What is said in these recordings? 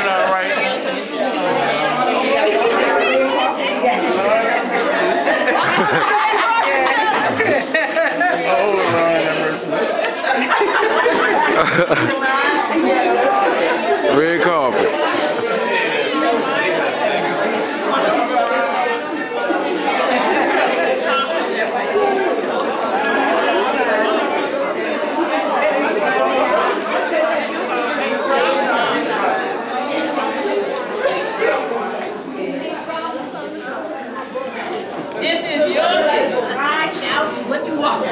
all right. Oh, Lord, have mercy. Red carpet. This is your level. I shout what you want.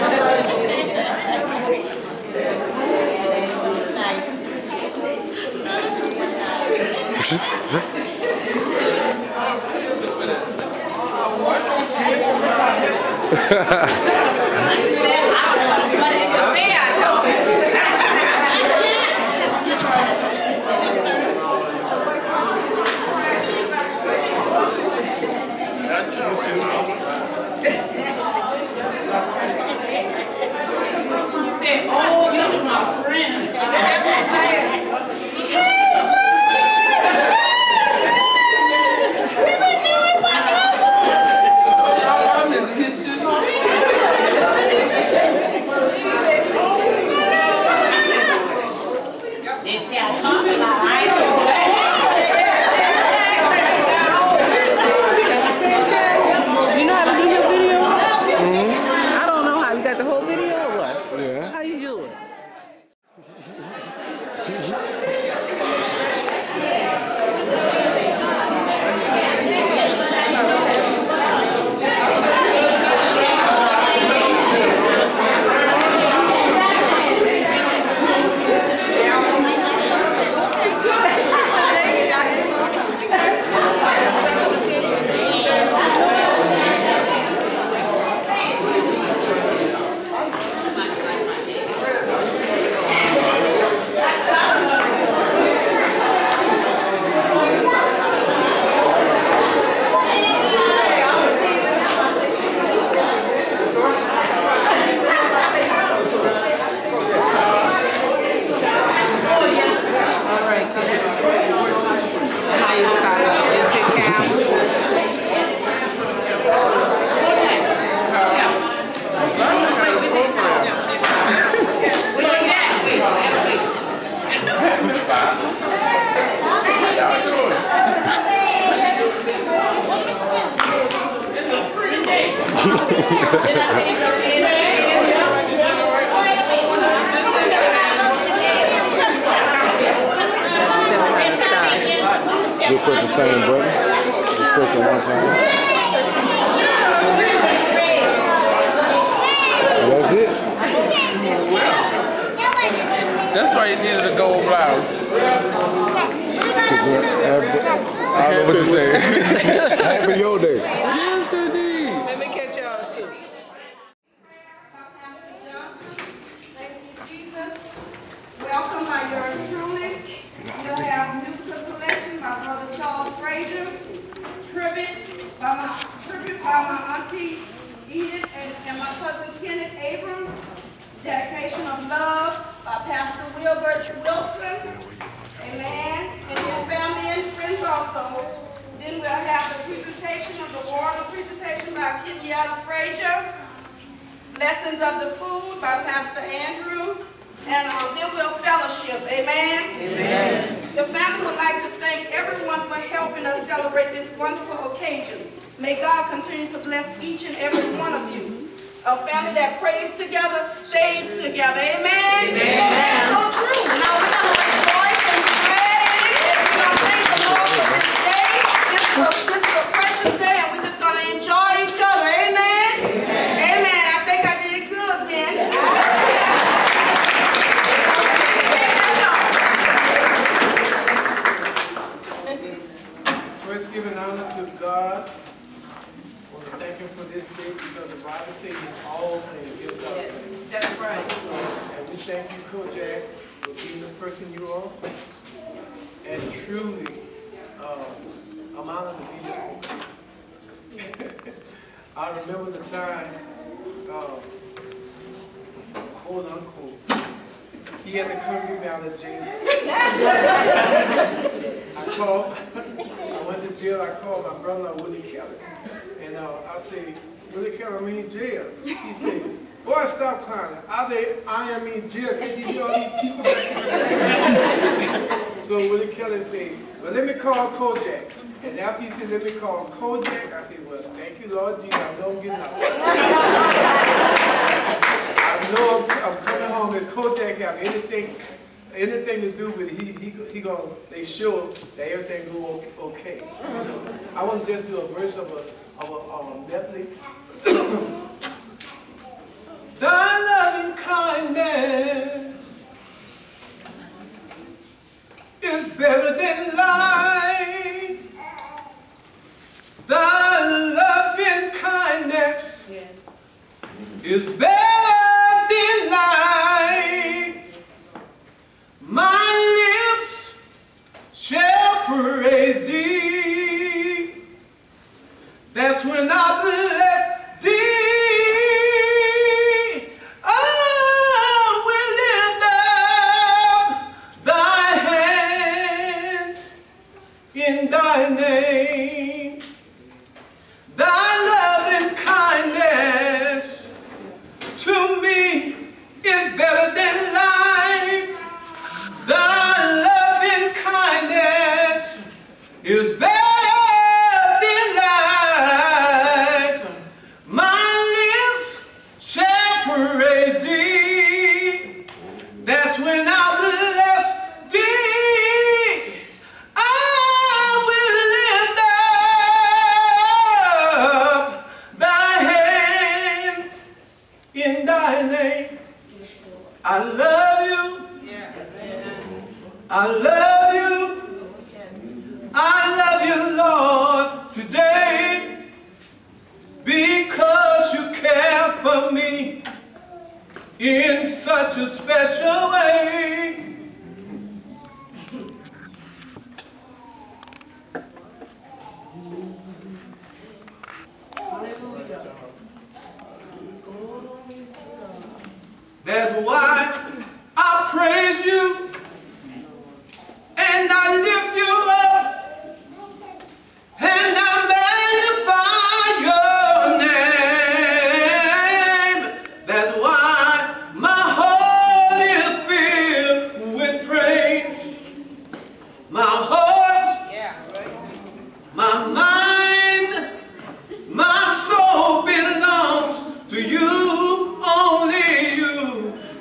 You press the same button. Just press it one time. And that's it. That's why you needed a gold blouse. I don't know what you're saying. Happy your day. Yes, indeed. Let me catch y'all too. Welcome by yours truly. We'll have musical selection by Brother Charles Frazier, tribute by my auntie Edith and my cousin Kenneth Abram, dedication of love by Pastor Wilbert Wilson. Amen. And then family and friends also. Then we'll have the presentation of the oral presentation by Kenyatta Frazier, lessons of the food by Pastor Andrew. And then we'll fellowship. Amen? Amen. The family would like to thank everyone for helping us celebrate this wonderful occasion. May God continue to bless each and every one of you. A family that prays together, stays together. Amen? Amen. That's so true. Now we're going to rejoice and praise. We're going to thank the Lord for this day. This is a precious day, and we're just going to enjoy each other. Amen? Amen. I think I did good, man. Giving honor to God. I want to thank Him for this day because the Bible says in all things give God thanks. That's right. And we thank you, Kojack, for being the person you are. And truly, I'm honored to be here. I remember the time, quote unquote, He had to come get me out of jail. I went to jail, I called my brother, Willie Kelly. And I said, Willie Kelly, I'm in jail. He said, boy, stop clowning. I am in jail. Can't you hear all these people back here? So Willie Kelly said, well, let me call Kojack. And after he said, let me call Kojack, I said, well, thank you, Lord Jesus, I know I'm getting out. I know I'm coming home and Kojack have anything to do with it. He gonna make sure that everything go okay. You know? I want to just do a verse of a medley. Thy loving kindness is better than life. Thy loving kindness is better than life. My lips shall praise thee. That's when I bless thee. In thy name, thy loving kindness to me is better than life. Thy loving kindness is better than life. My lips shall praise thee. That's when I bless thee. In thy name, I love you. I love you. I love you, Lord, today, because you care for me in such a special way. That's why I praise you and I lift you up and I magnify your name. That's why my heart is filled with praise. My heart, my mind, my soul belongs to you, only you.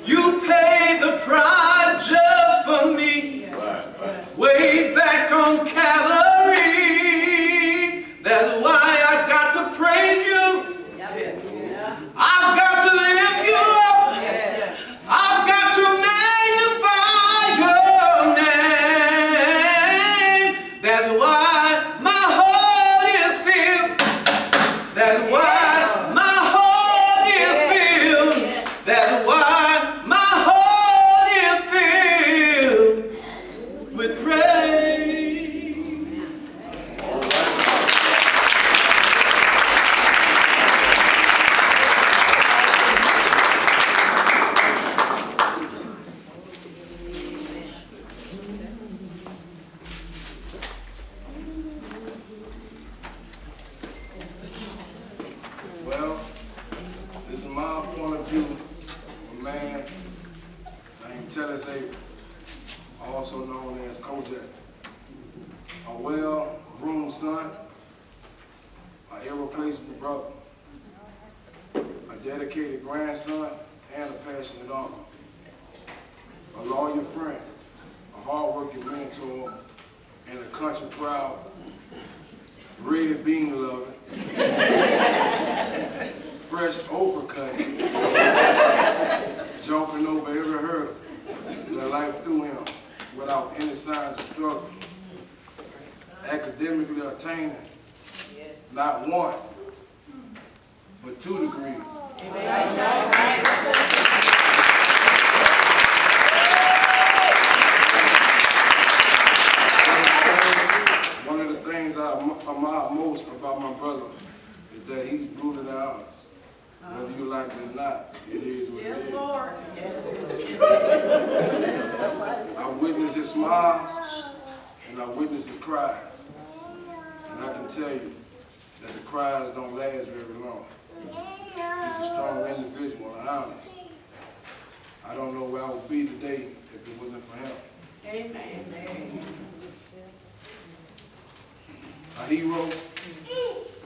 You paid the price just for me, way back on Calvary. That's why I got to praise you. I've got to lift you up. I've got to magnify your name. That's why my heart is filled. That's why my heart is filled. That's why with praise. Well, this is my point of view, a man named Tellis, also known as Kojack. A well-groomed son, an irreplaceable brother, a dedicated grandson, and a passionate uncle. A loyal friend, a hard-working mentor, and a country-proud, red bean loving, fresh okra cutting, jumping over every hurdle that life threw him without any signs of struggle, academically attaining not one, but 2 degrees. One of the things I admire most about my brother is that he's rooted in honors. Whether you like it or not, it is what it is. Lord. I witnessed his smiles and I witnessed his cries. And I can tell you that the cries don't last very long. He's a strong individual and honest. I don't know where I would be today if it wasn't for him. Amen. A hero,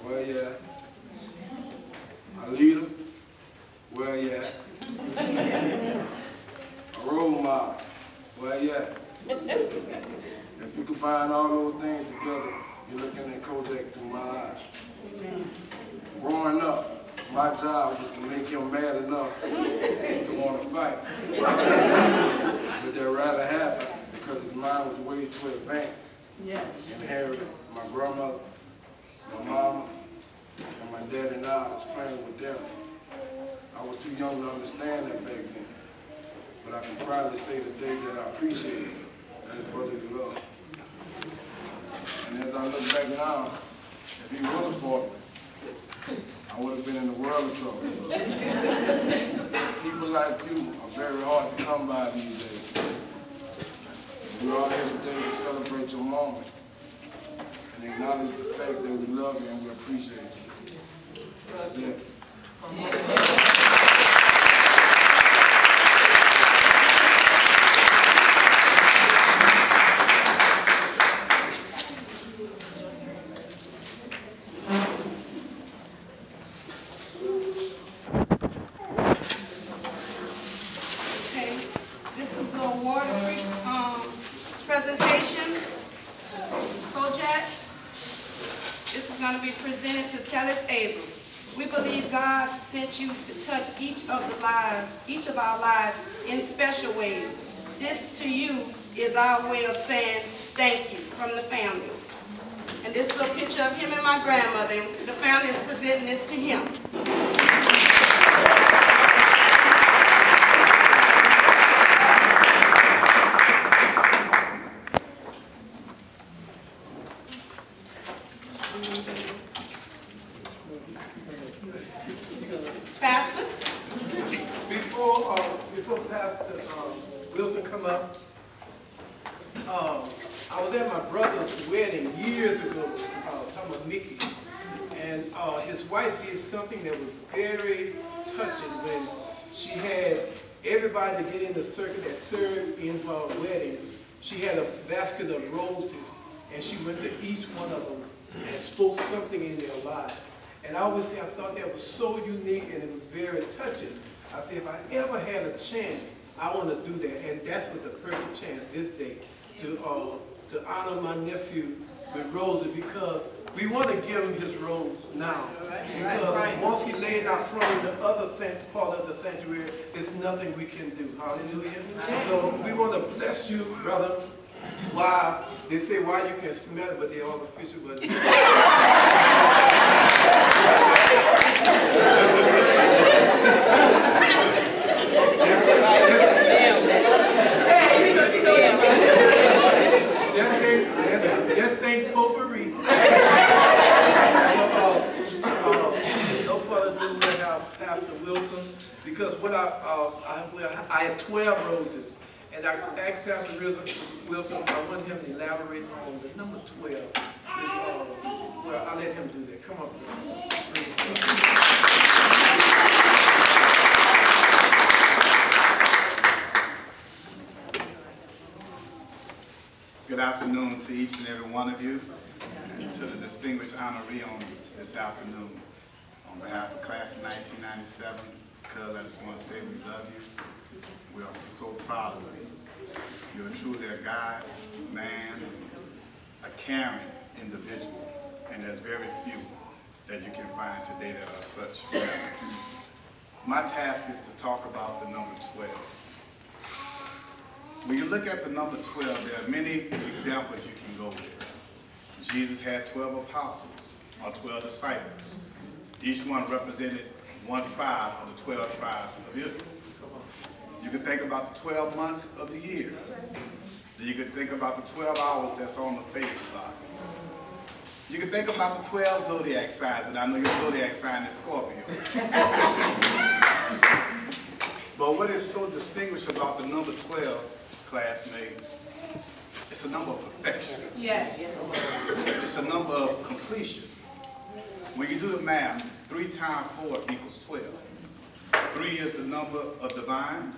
where you at? A leader, where you at? A role model, where you at? If you combine all those things together, you're looking at Kojack through my eyes. Amen. Growing up, my job was to make him mad enough to want to fight. But that rather happened because his mind was way too advanced. Yes. Inherited my grandmother, my mama, and my dad and I was playing with them. I was too young to understand that back then. But I can proudly say today that I appreciate it as brotherly love. And as I look back now, if he would have fought me, I would have been in the world of trouble. People like you are very hard to come by these days. We're all here today to celebrate your moment and acknowledge the fact that we love you and we appreciate you. That's it. Presentation, Kojack. This is going to be presented to Tellis, Abram. We believe God sent you to touch each of our lives in special ways. This to you is our way of saying thank you from the family. And this is a picture of him and my grandmother. The family is presenting this to him. Pastor? Before Pastor Wilson come up, I was at my brother's wedding years ago, talking about Mickey, and his wife did something that was very touching when she had everybody to get in the circle that served in her wedding. She had a basket of roses, and she went to each one of them and spoke something in their lives. And I always say, I thought that was so unique and it was very touching. I said, if I ever had a chance, I want to do that. And that's what the perfect chance this day, to honor my nephew with roses, because we want to give him his rose now. Because once he laid out front of the other part of the sanctuary, there's nothing we can do. Hallelujah. So we want to bless you, brother. Why? They say why you can smell it, but they're all official. But just think potpourri. No further ado, we'll have Pastor Wilson, because what I had 12 roses. And I asked Pastor Wilson, I want him to elaborate on the number 12. Well, I'll let him do that. Come on. Good afternoon to each and every one of you, and to the distinguished honoree on this afternoon. On behalf of class of 1997, because I just want to say we love you. We are so proud of you. You're truly a guy, man, a caring individual, and there's very few that you can find today that are such. My task is to talk about the number 12. When you look at the number 12, there are many examples you can go with. Jesus had 12 apostles, or 12 disciples. Each one represented one tribe of the 12 tribes of Israel. You can think about the 12 months of the year. You can think about the 12 hours that's on the face clock. You can think about the 12 zodiac signs, and I know your zodiac sign is Scorpio. But what is so distinguished about the number 12, classmates, it's a number of perfection. Yes. It's a number of completion. When you do the math, 3 times 4 equals 12. 3 is the number of divine,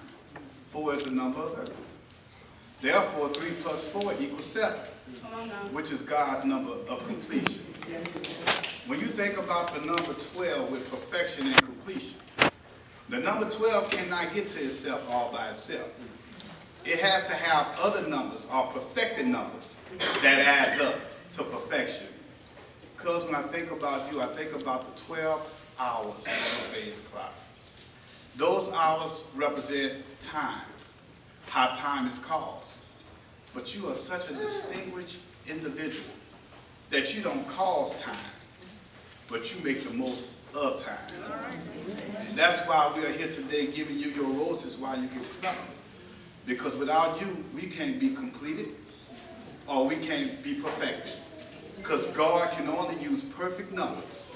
4 is the number of earth. Therefore, 3 plus 4 equals 7, which is God's number of completion. When you think about the number 12 with perfection and completion, the number 12 cannot get to itself all by itself. It has to have other numbers, or perfected numbers, that adds up to perfection. Because when I think about you, I think about the 12 hours of a phase clock. Those hours represent time, how time is caused. But you are such a distinguished individual that you don't cause time, but you make the most of time. And that's why we are here today giving you your roses while you can smell them. Because without you, we can't be completed or we can't be perfected. Because God can only use perfect numbers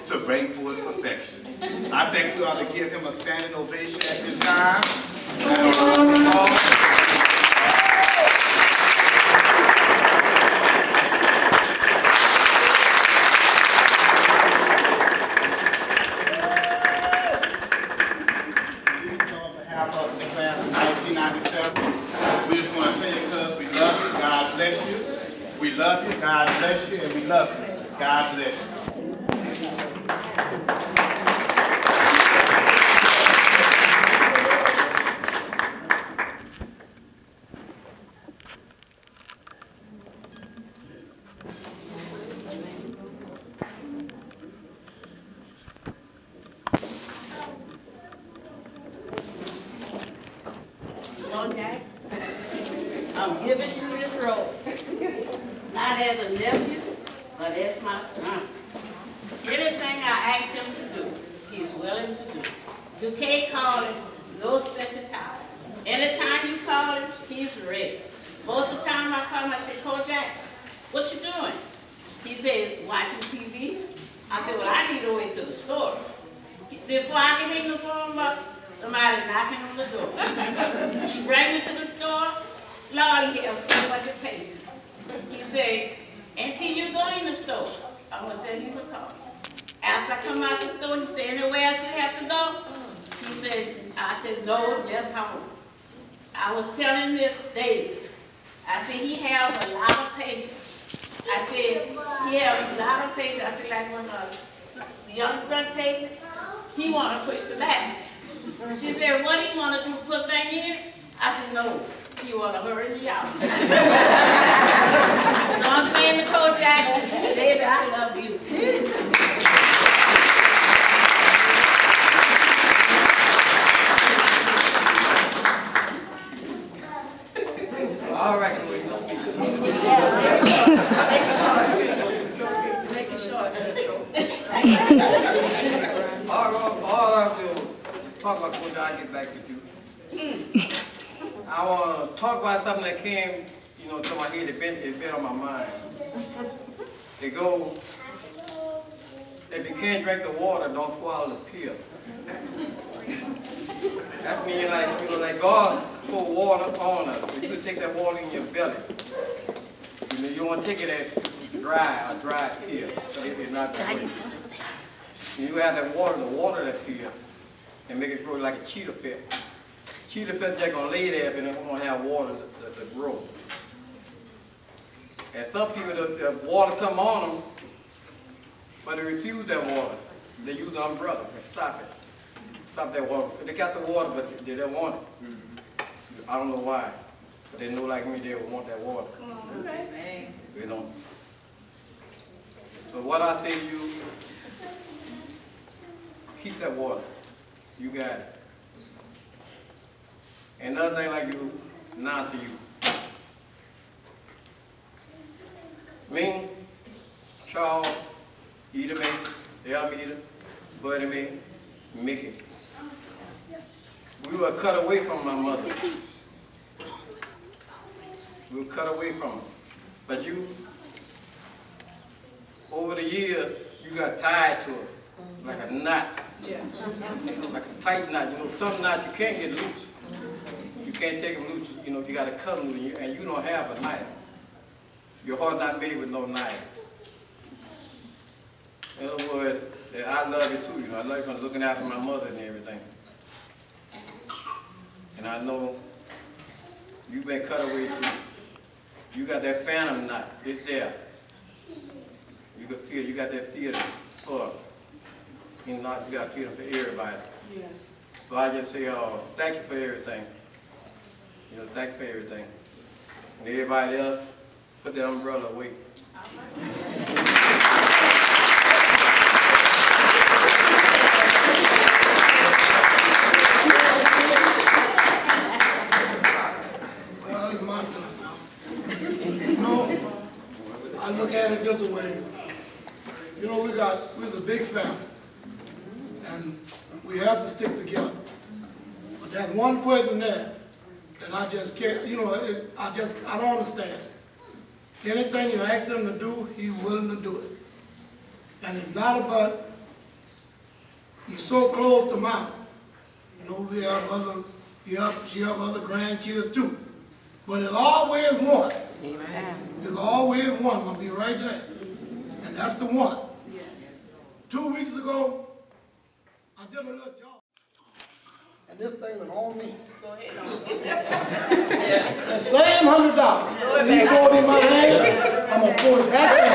to bring forth perfection. I think we ought to give him a standing ovation at this time. And a round of applause. We love you, God bless you, and we love you. God bless you. Kojack, I'm giving you this rose. Not as a nephew, but as my son. Anything I ask him to do, he's willing to do. You can't call him no special time. Anytime you call him, he's ready. Most of the time I call him, I say, Kojack, what you doing? He says, watching TV. I said, well, I need to go into the store. Before I can hang the phone up, somebody's knocking on the door. He bring me to the store. Lord, he has so much patience. He said, until you go in the store, I'm going to send you a call. After I come out the store, he said, anywhere else you have to go? He said, I said, no, just home. I was telling Miss Davis, I said, he has a lot of patience. I said, he has a lot of patience. I said, like when the young son takes it, he want to push the basket. She said, what do you want to do, put things in it? I said, no. You want to hurry me out. So I'm saying to Kojack, baby, I love you. All right. Make it short. All I'll do, talk about Kojack, I'll get back to you. I want to talk about something that came, to my head. It been on my mind. It goes, if you can't drink the water, don't swallow the pill. That means like God pour water on us. You could take that water in your belly. You don't want to take it as dry pill. It's not that way. You have that water that pill, and make it grow like a cheetah pet. Cheetah pets just gonna lay there and they're gonna have water to grow. And some people, the water come on them, but they refuse that water. They use the umbrella and stop it. Stop that water. They got the water, but they don't want it. I don't know why. But they know like me, they want that water. So what I say to you, keep that water. You got it. And another thing like you, now to you. Me, Charles, Eda May, Elmeda, Buddy May, Mickey. We were cut away from my mother. We were cut away from her. But you over the years, you got tied to it, like a knot. Yes. Like a tight knot. You know, some knots you can't get loose. You can't take them loose. You know, you got to cut them loose, and you don't have a knife. Your heart not made with no knife. In other words, I love you too. You know, I love you from looking after my mother and everything. And I know you've been cut away too. You got that phantom knot. It's there. You can feel. You got that feeling for. You know, you got feeling for everybody. Yes. So I just say, thank you for everything. You know, thank you for everything. And everybody else, put the umbrella away. Well, it's my turn now. You know, I look at it this way. You know, we're a big family. And we have to stick together. But there's one person there that I just can't, you know, I don't understand. Anything you ask him to do, he's willing to do it. And it's not about, he's so close to mom. You know, we have she have other grandkids too. But it's always one. Amen. There's always one, I'm gonna be right there. And that's the one. Yes. 2 weeks ago, I did a little job, and this thing was on me. Go ahead. That same $100, he throw it in my hand, I'm gonna throw it back in.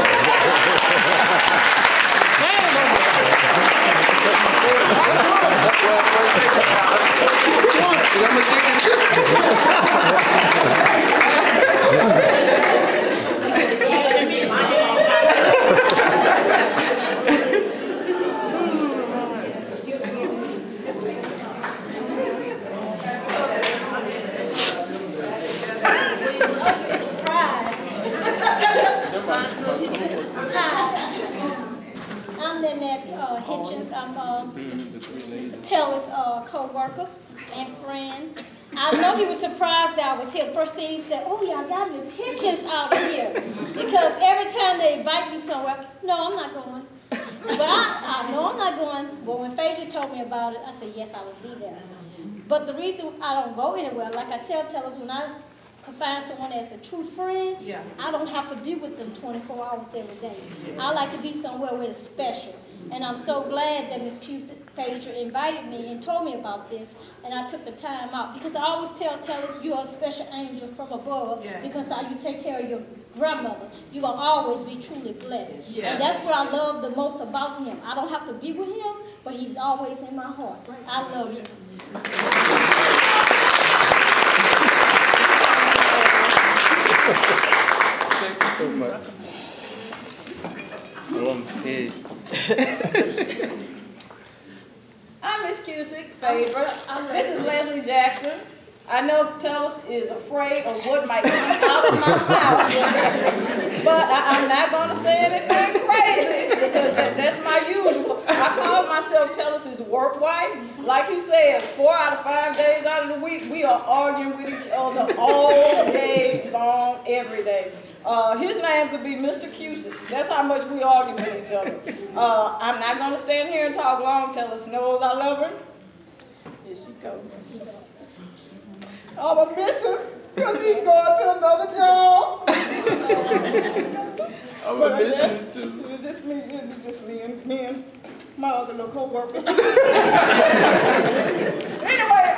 I'm Lynette Hitchens. I'm Mr. Tellis' co-worker and friend. I know he was surprised that I was here. First thing he said, oh, y'all got Miss Hitchens out here. Because every time they invite me somewhere, no, I'm not going. But I know I'm not going. But when Phaedra told me about it, I said, yes, I will be there. But the reason I don't go anywhere, like I tell Tellis, when I can find someone that's a true friend, Yeah. I don't have to be with them 24 hours every day. I like to be somewhere where it's special. And I'm so glad that Ms. Phaedra invited me and told me about this, and I took the time out. Because I always tell Tellis, you're a special angel from above, Yes. because how you take care of your grandmother. You're going to always be truly blessed. Yes. And that's what I love the most about him. I don't have to be with him, but he's always in my heart. I love you. Thank you so much. Oh, I'm scared. I'm Miss Cusick, Phaedra. This is Leslie Jackson. I know Tellis is afraid of what might come out of my mouth, but I'm not going to say anything crazy because that's my usual. I call myself Tellis' work wife. Like he says, 4 out of 5 days out of the week, we are arguing with each other all day long, every day. His name could be Mr. Cusick. That's how much we argue with each other. I'm not going to stand here and talk long. Tellis knows I love her. Here she goes. I'm going to miss him because he's going to another job. I'm going to miss you too. It's just me and my other little co-workers. Anyway,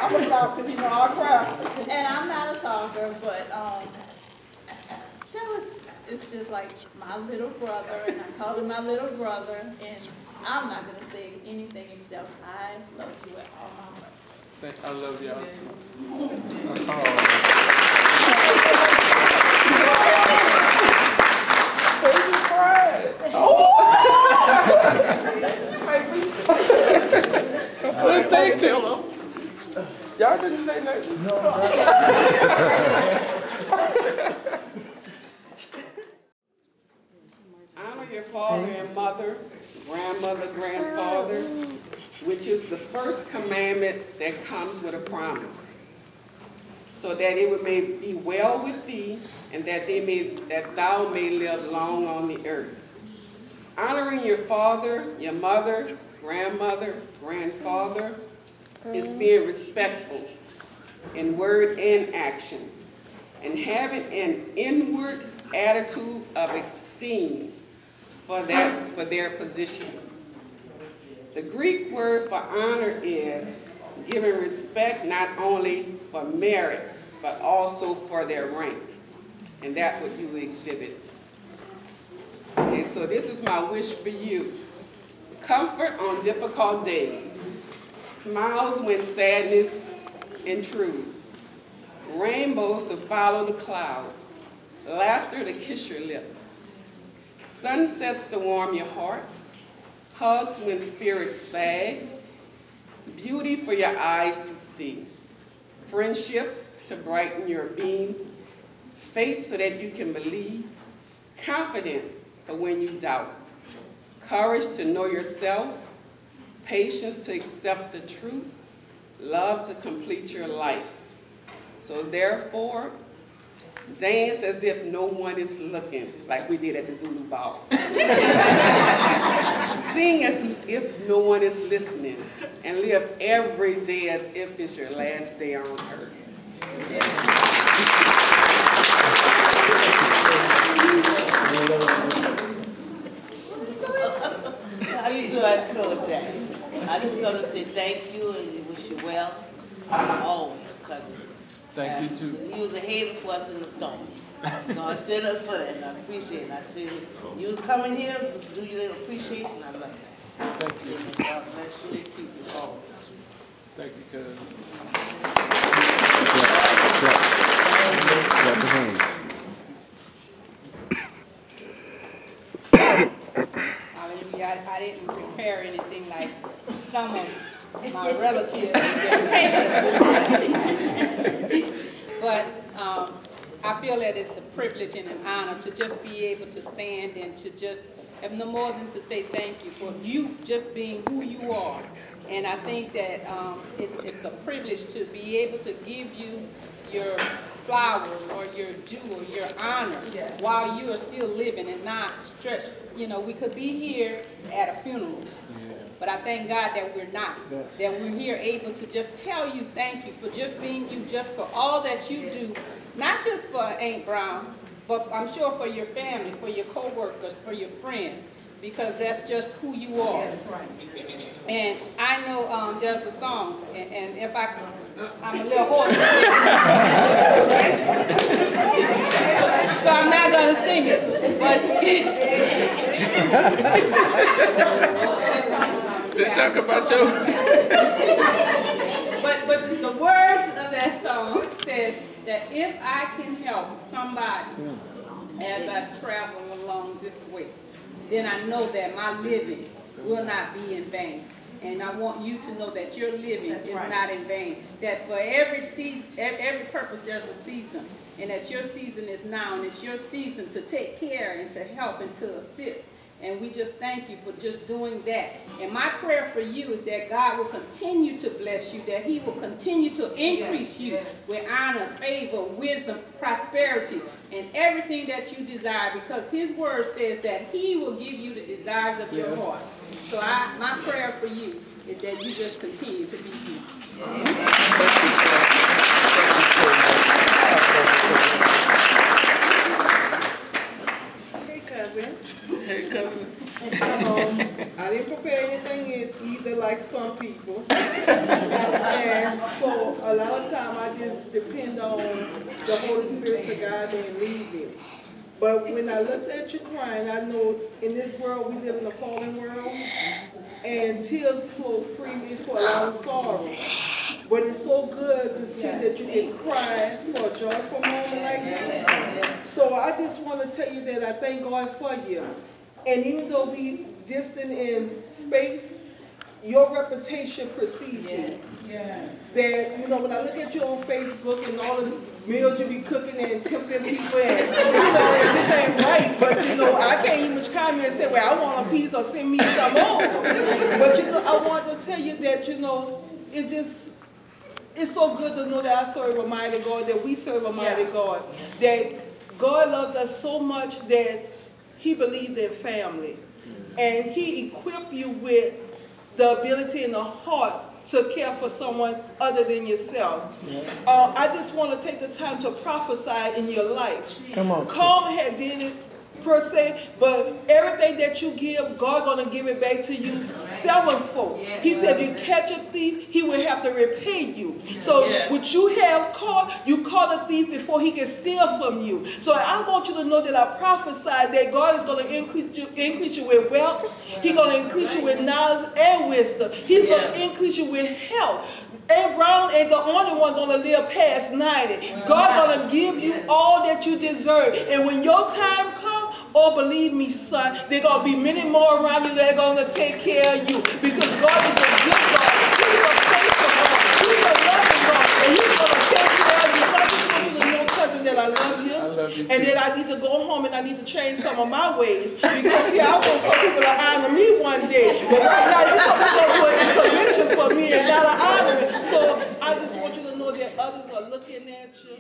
I'm going to stop because you know I'll cry. And I'm not a talker, but Tellis is just like my little brother, and I call him my little brother, and I'm not going to say anything except I love you with all my heart. I love y'all too. Well, thank you. Y'all didn't say nothing. Honor your father and mother, grandmother, grandfather, which is the first commandment that comes with a promise, so that it may be well with thee, and that thou may live long on the earth. Honoring your father, your mother, grandmother, grandfather is being respectful in word and action, and having an inward attitude of esteem for their position. The Greek word for honor is giving respect not only for merit, but also for their rank. And that's what you exhibit. And so this is my wish for you. Comfort on difficult days. Smiles when sadness intrudes. Rainbows to follow the clouds. Laughter to kiss your lips. Sunsets to warm your heart. Hugs when spirits sag. Beauty for your eyes to see. Friendships to brighten your being. Faith so that you can believe. Confidence for when you doubt. Courage to know yourself. Patience to accept the truth. Love to complete your life. So therefore, dance as if no one is looking, like we did at the Zulu Ball. Sing as if no one is listening, and live every day as if it's your last day on earth. How you doing, Kojack? I just going to say thank you and wish you well. Always, cousin. Thank you too. You was a haven for us in the storm. God sent us for that, and I appreciate it. I tell you, you was coming here to do your little appreciation. I love that. Thank you. God bless you and keep you always. Thank you, cuz. Hallelujah. I didn't prepare anything like some of my relatives. But I feel that it's a privilege and an honor to just be able to stand and to just have no more than to say thank you for you just being who you are. And I think that it's a privilege to be able to give you your flowers or your due or your honor while you are still living and not stretched. You know, we could be here at a funeral, but I thank God that we're not. That we're here able to just tell you thank you for just being you, just for all that you do, not just for Aunt Brown, but I'm sure for your family, for your co-workers, for your friends, because that's just who you are. That's right. And I know there's a song, and if I'm a little hoarse, so I'm not going to sing it, but They talk about you. but the words of that song says that if I can help somebody as I travel along this way, then I know that my living will not be in vain. And I want you to know that your living is not in vain. That for every season, every purpose, there's a season. And that your season is now, and it's your season to take care and to help and to assist. And we just thank you for just doing that. And my prayer for you is that God will continue to bless you, that he will continue to increase you with honor, favor, wisdom, prosperity, and everything that you desire, because his word says that he will give you the desires of your heart. So my prayer for you is that you just continue to be you. Hey, cousin. Hey, cousin. I didn't prepare anything either like some people. And so a lot of time I just depend on the Holy Spirit to guide me and lead me. But when I looked at you crying, I know in this world we live in a fallen world, and tears flow freely for a lot of sorrow. But it's so good to see that you can cry for a joyful moment like this. So I just want to tell you that I thank God for you. And even though we distant in space, your reputation precedes you. That, you know, when I look at you on Facebook and all of the meals you be cooking and tempting people, and, you know, it just ain't right. But, you know, I can't even comment and say, well, I want a piece or send me some more. But, you know, I want to tell you that, you know, it's so good to know that I serve a mighty God, that we serve a mighty God, that God loved us so much that he believed in family. and he equipped you with the ability and the heart to care for someone other than yourself. I just want to take the time to prophesy in your life. Come on. Carl had did it per se, but everything that you give, God gonna give it back to you sevenfold. He said if you catch a thief, he will have to repay you. So what you have caught, you caught a thief before he can steal from you. So I want you to know that I prophesy that God is gonna increase you with wealth. He's gonna increase you with knowledge and wisdom. He's gonna increase you with health. Abram ain't the only one gonna live past 90. God gonna give you all that you deserve. And when your time comes, oh, believe me, son, there gonna be many more around you that are gonna take care of you. Because God is a good God. He's a faithful God. He's a loving God. And he's gonna take care of you. So I just want you to know, cousin, that I love you. And that I need to go home and I need to change some of my ways. Because see, I want some people to honor me one day. But right now, you're talking about an intervention for me and not an honoring. So I just want you to know that others are looking at you.